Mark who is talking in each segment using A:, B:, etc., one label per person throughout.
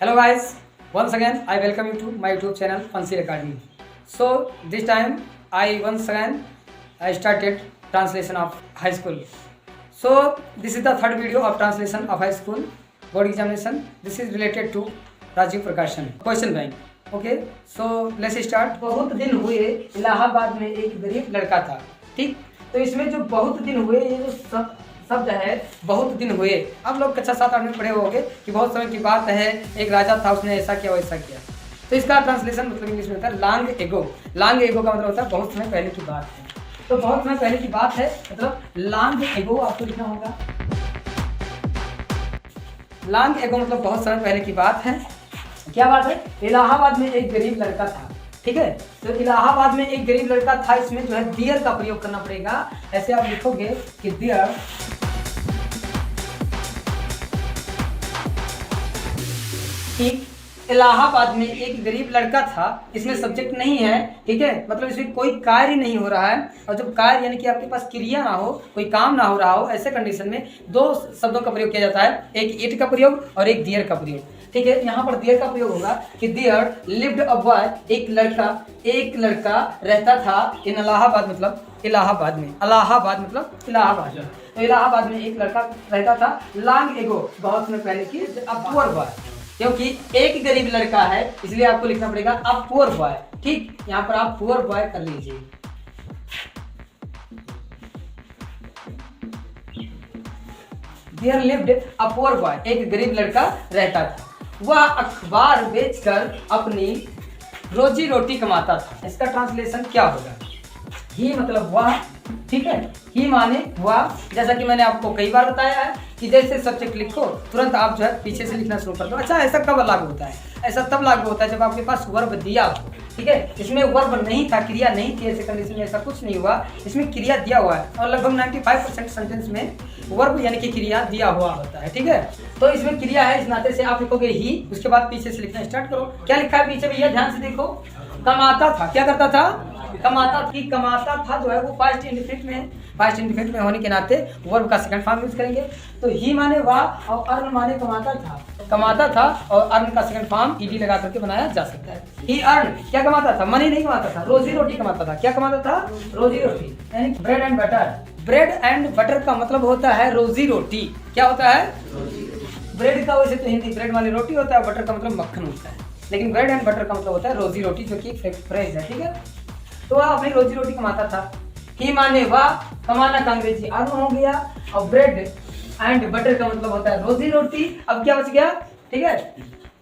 A: Hello guys, once again I welcome you to my YouTube channel Fancy Academy. So this time I once again I started translation of high school. So this is the third video of translation of high school board examination. This is related to Rajiv Prakashan question bank. Okay, so let's start. बहुत दिन हुए इलाहाबाद में एक गरीब लड़का था. ठीक, तो इसमें जो बहुत दिन हुए ये जो शब्द है बहुत दिन हुए, आप लोग कक्षा 7-8 में पढ़े होंगे कि बहुत समय की बात है, एक राजा था उसने ऐसा किया वैसा किया. तो इसका ट्रांसलेशन मतलब इंग्लिश में होता है लॉन्ग एगो. लॉन्ग एगो का मतलब होता है बहुत समय पहले की बात है. तो बहुत समय पहले की बात है मतलब लॉन्ग एगो आपको लिखना होगा. लॉन्ग एगो मतलब बहुत समय पहले की बात है. क्या बात है? इलाहाबाद में एक गरीब लड़का था. ठीक है, तो इलाहाबाद में एक गरीब लड़का था. इसमें जो है डियर का प्रयोग करना पड़ेगा. ऐसे आप लिखोगे कि डियर इलाहाबाद में एक गरीब लड़का था. इसमें सब्जेक्ट नहीं है. ठीक है, मतलब इसमें कोई कार्य नहीं हो रहा है. और जब कार्य यानी कि आपके पास क्रिया ना हो, कोई काम ना हो रहा हो, ऐसे कंडीशन में दो शब्दों का प्रयोग किया जाता है. एक इट का प्रयोग और एक डियर का प्रयोग. ठीक है, यहाँ पर डियर का प्रयोग होगा कि डियर लिव्ड अ बॉय, एक लड़का रहता था इन इलाहाबाद मतलब इलाहाबाद में. इलाहाबाद मतलब इलाहाबाद. तो इलाहाबाद में एक लड़का रहता था लॉन्ग एगो, बहुत समय पहले की. अ पुअर बॉय, क्योंकि एक गरीब लड़का है इसलिए आपको लिखना पड़ेगा अ पुअर बॉय. ठीक, यहाँ पर आप पुअर बॉय कर लीजिए. There lived a poor boy, एक गरीब लड़का रहता था. वह अखबार बेचकर अपनी रोजी रोटी कमाता था. इसका ट्रांसलेशन क्या होगा? ही मतलब वह. ठीक है, ही माने वह. जैसा कि मैंने आपको कई बार बताया है कि जैसे सब्जेक्ट लिखो तुरंत आप जो है पीछे से लिखना शुरू कर दो. अच्छा, ऐसा कब लागू होता है? ऐसा तब लागू होता है जब आपके पास वर्ब दिया हो. ठीक है, इसमें वर्ब नहीं था, क्रिया नहीं थी. ऐसे कंडीशन में ऐसा कुछ नहीं हुआ. इसमें क्रिया दिया हुआ है और लगभग 95% सेंटेंस में वर्ब यानी कि क्रिया दिया हुआ होता है. ठीक है, तो इसमें क्रिया है, इस नाते से आप लिखोगे ही. उसके बाद पीछे से लिखना स्टार्ट करो. क्या लिखा है पीछे भैया? ध्यान से देखो. कमाता था. क्या करता था? कमाता था जो है वो पास्ट इंडेफिनिट में है. पास्ट इंडेफिनिट में होने के नाते वर्ब का सेकंड फॉर्म यूज करेंगे. तो ही माने वाह और अर्न माने कमाता था और अर्न का सेकंड फॉर्म ईडी लगा करके बनाया जा सकता है. ही अर्न क्या कमाता था? मनी नहीं कमाता था, रोजी रोटी कमाता था. क्या कमाता था? रोजी रोटी. यानी bread and butter. Bread and butter का मतलब होता है रोजी रोटी. क्या होता है? ब्रेड का वैसे तो हिंदी ब्रेड वाली रोटी होता है, बटर का मतलब मक्खन होता है, लेकिन ब्रेड एंड बटर का मतलब होता है रोजी रोटी, जो कि एक फ्रेज है. ठीक है, तो वह अपनी रोजी रोटी कमाता था. ही माने वाह, कमाना का अंग्रेजी अर्न हो गया, और ब्रेड एंड बटर का मतलब होता है रोजी रोटी. अब क्या बच गया? ठीक है,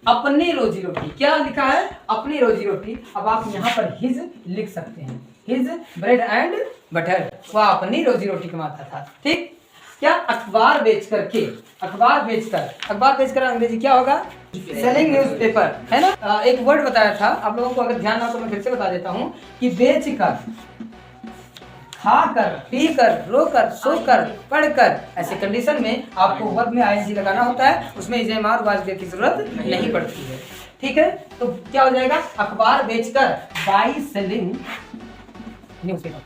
A: अपनी रोजी रोटी. क्या लिखा है? अपनी रोजी रोटी. अब आप यहाँ पर हिज लिख सकते हैं. His bread and butter. वह अपनी रोजी रोटी कमाता था. ठीक, क्या? अखबार बेचकर अंग्रेजी क्या होगा? सेलिंग न्यूज़पेपर, है ना. एक वर्ड बताया था आप लोगों को, अगर ध्यान ना तो मैं फिर से बता देता हूँ कि बेचकर, खाकर, पीकर, रोकर, सोकर, पढ़कर, ऐसे कंडीशन में आपको वर्ब में आईएनजी लगाना होता है. उसमें इजेमार वाजिब की जरूरत नहीं पड़ती है. ठीक है, तो क्या हो जाएगा? अखबार बेचकर, by selling newspaper.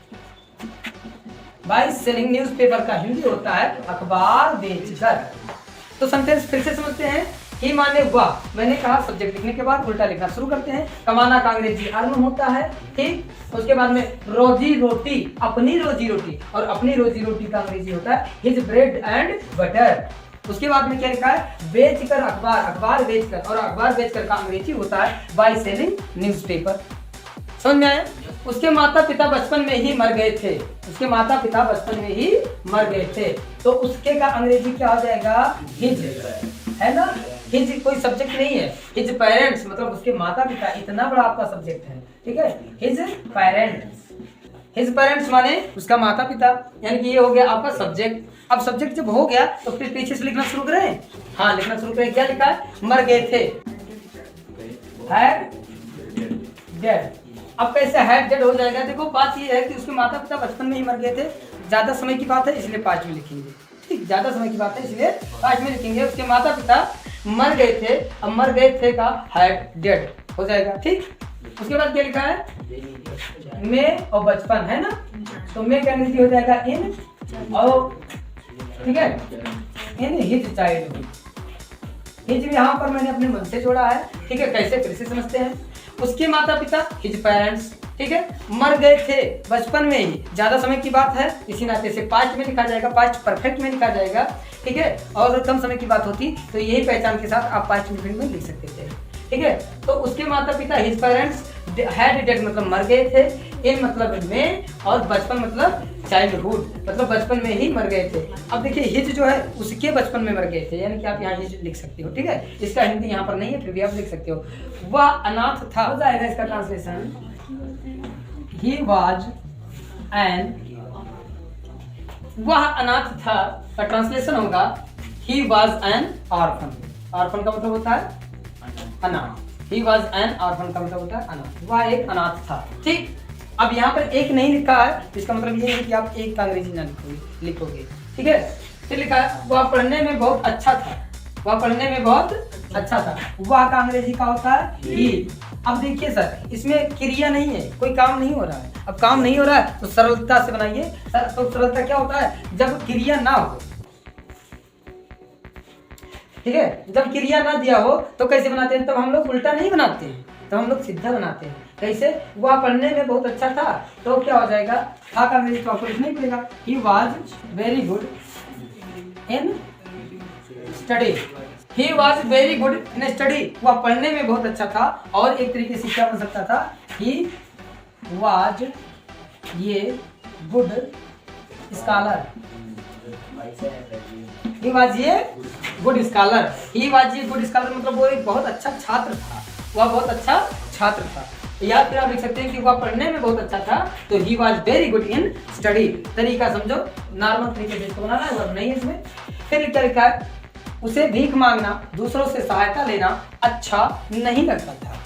A: By selling newspaper का हिंदी होता है अखबार बेचकर. तो सेंटेंस फिर से समझते हैं. ही माने वाह, मैंने कहा सब्जेक्ट लिखने के बाद उल्टा लिखना शुरू करते हैं. कमाना का अंग्रेजी अर्न होता है. ठीक, उसके बाद में रोजी रोटी, अपनी रोजी रोटी, और अपनी रोजी रोटी का अंग्रेजी होता है हिज ब्रेड एंड बटर. उसके बाद में क्या लिखा है? बेचकर अखबार बेचकर, और अखबार बेचकर का अंग्रेजी होता है बाय सेलिंग न्यूज़पेपर. समझ में आया? उसके माता पिता बचपन में ही मर गए थे. तो उसके का अंग्रेजी क्या हो जाएगा? हिज, है ना. हिज कोई सब्जेक्ट नहीं है. हिज पेरेंट्स मतलब उसके माता पिता. इतना बड़ा आपका सब्जेक्ट है. ठीक है, हिज पेरेंट्स माने उसका माता पिता, यानी कि ये हो गया आपका सब्जेक्ट. अब सब्जेक्ट जब हो गया तो फिर पीछे से लिखना शुरू करें. हाँ, लिखना शुरू करें. क्या लिखा है? मर गए थे. Had dead. अब कैसे हैड डेड हो जाएगा? देखो, बात ये है कि उसके माता पिता बचपन में ही मर गए थे. ज्यादा समय की बात है इसलिए पाँच में लिखेंगे. ठीक, ज्यादा समय की बात है इसलिए पाँच में लिखेंगे. उसके माता पिता मर गए थे. अब मर गए थे का हैड डेड हो जाएगा. ठीक, उसके बाद क्या लिखा है? में और बचपन, है ना. तो में का अंग्रेजी हो जाएगा इन, और ठीक है इन हिज चाइल्डहुड. हिज यहाँ पर मैंने अपने मन से जोड़ा है, ठीक है। कैसे फिर से समझते हैं। उसके माता पिता हिज पेरेंट्स, ठीक है, मर गए थे बचपन में ही। ज्यादा समय की बात है, इसी नाते से पास्ट में लिखा जाएगा, पास्ट परफेक्ट में लिखा जाएगा, ठीक है। और अगर कम समय की बात होती तो यही पहचान के साथ आप पास्ट परफेक्ट में लिख सकते थे, ठीक है। तो उसके माता पिता हिज पेरेंट्स हैड डेड मतलब मर गए थे, इन मतलब में, और बचपन मतलब चाइल्डहुड मतलब बचपन में ही मर गए थे। अब देखिए हिज जो है उसके बचपन में मर गए थे, यानी कि आप यहाँ हिज लिख सकते हो, ठीक है। इसका हिंदी यहाँ पर नहीं है, फिर भी आप लिख सकते हो। वह अनाथ था, हो जाएगा इसका ट्रांसलेशन, ही वाज एन, वह अनाथ था का ट्रांसलेशन होगा he was an orphan. Orphan का मतलब होता है अनाथ। He was an orphan का मतलब होता है अनाथ, वह एक अनाथ था, ठीक। अब यहाँ पर एक नहीं लिखा है, इसका मतलब ये है कि आप एक का अंग्रेजी ना लिखोगे, ठीक है। फिर लिखा है वह पढ़ने में बहुत अच्छा था, वह पढ़ने में बहुत अच्छा था। वह का अंग्रेजी का होता है he। अब देखिए सर, इसमें क्रिया नहीं है, कोई काम नहीं हो रहा है। अब काम नहीं हो रहा है तो सरलता से बनाइए। तो सरलता क्या होता है, जब क्रिया ना हो, ठीक है। जब क्रिया ना दिया हो तो कैसे बनाते हैं, तब हम लोग उल्टा नहीं बनाते हैं, तो हम लोग सीधा बनाते हैं। कैसे, वह पढ़ने में बहुत अच्छा था, तो क्या हो जाएगा, था का अंग्रेजी तो आपको लिखना ही पड़ेगा। He was very good in study, he was very good in study, वह पढ़ने में बहुत अच्छा था। और एक तरीके से क्या बन सकता था, ही वाज ये गुड स्कॉलर, ही वाज ये गुड स्कॉलर, ही वाज ये गुड स्कॉलर मतलब वो एक बहुत अच्छा छात्र था, वह बहुत अच्छा छात्र था। या फिर आप लिख सकते हैं कि वह पढ़ने में बहुत अच्छा था, तो he was very good in study. तरीका समझो, नॉर्मल तरीके से इसको बनाना है, वर्ब नहीं है इसमें। फिर लिखा है उसे भीख मांगना, दूसरों से सहायता लेना अच्छा नहीं लगता था,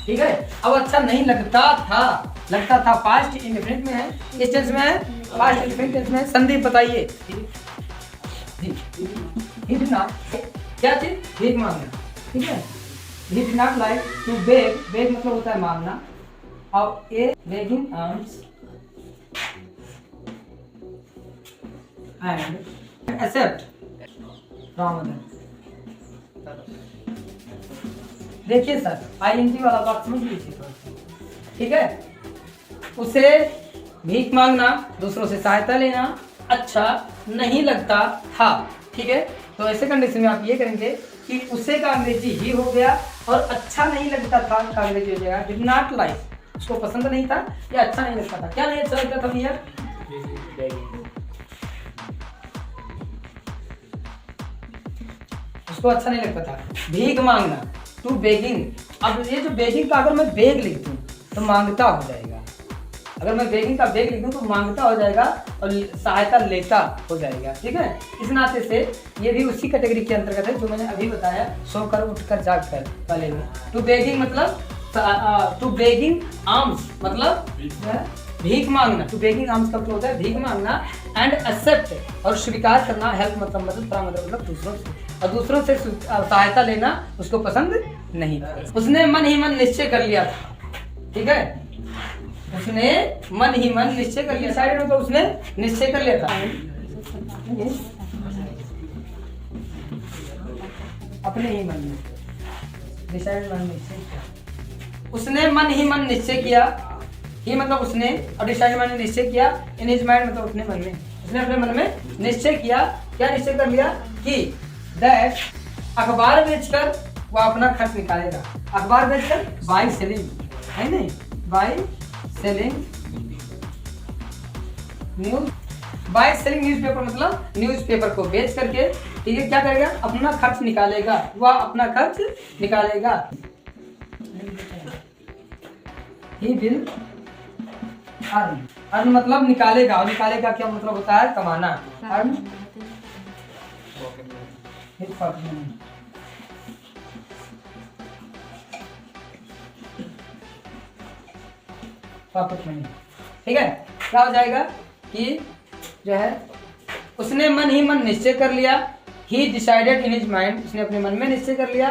A: ठीक है। अब अच्छा नहीं लगता था पास्ट इंडेफिनिट में है, इस टेंस में है, पास्ट इंडेफिनिट टेंस में है। संदीप बताइए, he did not, क्या चीज, भीख मांगना, ठीक है। he did not like to beg, beg मतलब होता है मांगना, और a begging alms and accept from others। देखिए सर, ING वाला बात समझ लीजिए, ठीक है। उसे भीख मांगना, दूसरों से सहायता लेना अच्छा नहीं लगता था, ठीक है। तो ऐसे कंडीशन में आप ये करेंगे कि उसे का अंग्रेजी ही हो गया, और अच्छा नहीं लगता था का अंग्रेजी हो जाएगा डिड नॉट लाइक, उसको पसंद नहीं था या अच्छा नहीं लगता था। क्या नहीं अच्छा लगता था भैया, उसको अच्छा नहीं लगता था। भीख मांगना, टू बेगिंग। अब ये जो बेगिंग का अगर मैं बेग लिख दूं तो मांगता हो जाएगा, अगर मैं बेगिंग का बेग लिख दूं तो मांगता हो जाएगा, और सहायता लेता हो जाएगा, ठीक है। इस नाते से ये भी उसी कैटेगरी के अंतर्गत है जो मैंने अभी बताया, सोकर उठकर जागकर वाले में। टू बेगिंग मतलब, टू बेगिंग आर्म्स मतलब भीख मांगना, टू बेगिंग आर्म्स का मतलब होता है भीख मांगना। एंड एक्सेप्ट और स्वीकार करना, हेल्प मतलब मतलब दूसरों से, और दूसरों से सहायता लेना उसको पसंद नहीं। उसने मन ही मन निश्चय कर लिया था, ठीक है। उसने मन ही मन निश्चय कर लिया, साइड में तो उसने निश्चय कर लिया था, अपने ही मन में डिसाइड मन निश्चय किया। उसने मन ही मन निश्चय किया, ही मतलब उसने, और डिसाइड मन निश्चय किया, इन हिज माइंड मतलब अपने मन में, उसने अपने मन में निश्चय किया। क्या निश्चय कर लिया कि दैट अखबार बेचकर वो अपना खर्च निकालेगा। अखबार बेचकर, बाय सेलिंग, है नहीं, by selling news, by selling newspaper मतलब न्यूज़पेपर को बेच करके, ठीक है, क्या करेगा, अपना खर्च निकालेगा, वह अपना खर्च निकालेगा। ही विल अर्न, अर्न मतलब निकालेगा, और निकालेगा क्या मतलब होता है, कमाना। अर्न पॉकेट मनी, ठीक है। क्या हो जाएगा कि जो है उसने मन ही मन निश्चय कर लिया, ही डिसाइडेड इन हिज माइंड, उसने अपने मन में निश्चय कर लिया।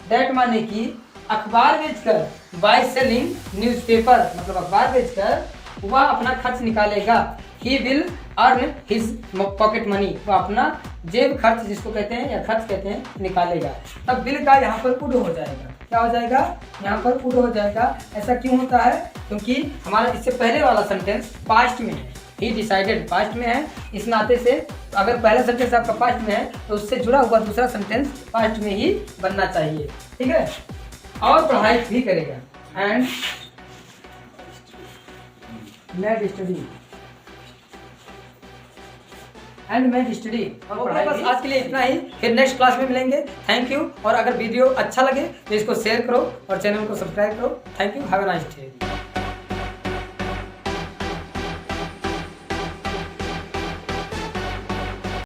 A: दैट माने कि अखबार बेचकर, बाय सेलिंग न्यूज़पेपर मतलब अखबार बेचकर वह अपना खर्च निकालेगा। He will earn his pocket money, वो अपना जेब खर्च जिसको कहते हैं या खर्च कहते हैं निकालेगा। तब विल का यहाँ पर वुड हो जाएगा, क्या हो जाएगा, यहाँ पर वुड हो जाएगा। ऐसा क्यों होता है, क्योंकि हमारा इससे पहले वाला सेंटेंस पास्ट में है, ही डिसाइडेड पास्ट में है, इस नाते से अगर पहला सेंटेंस आपका पास्ट में है तो उससे जुड़ा हुआ दूसरा सेंटेंस पास्ट में ही बनना चाहिए, ठीक है। और पढ़ाई भी करेगा and mad study, and mad study. और बस आज के लिए इतना ही, फिर नेक्स्ट क्लास में मिलेंगे। Thank you. और अगर वीडियो अच्छा लगे तो इसको शेयर करो और चैनल को सब्सक्राइब करो। Thank you, have a nice day.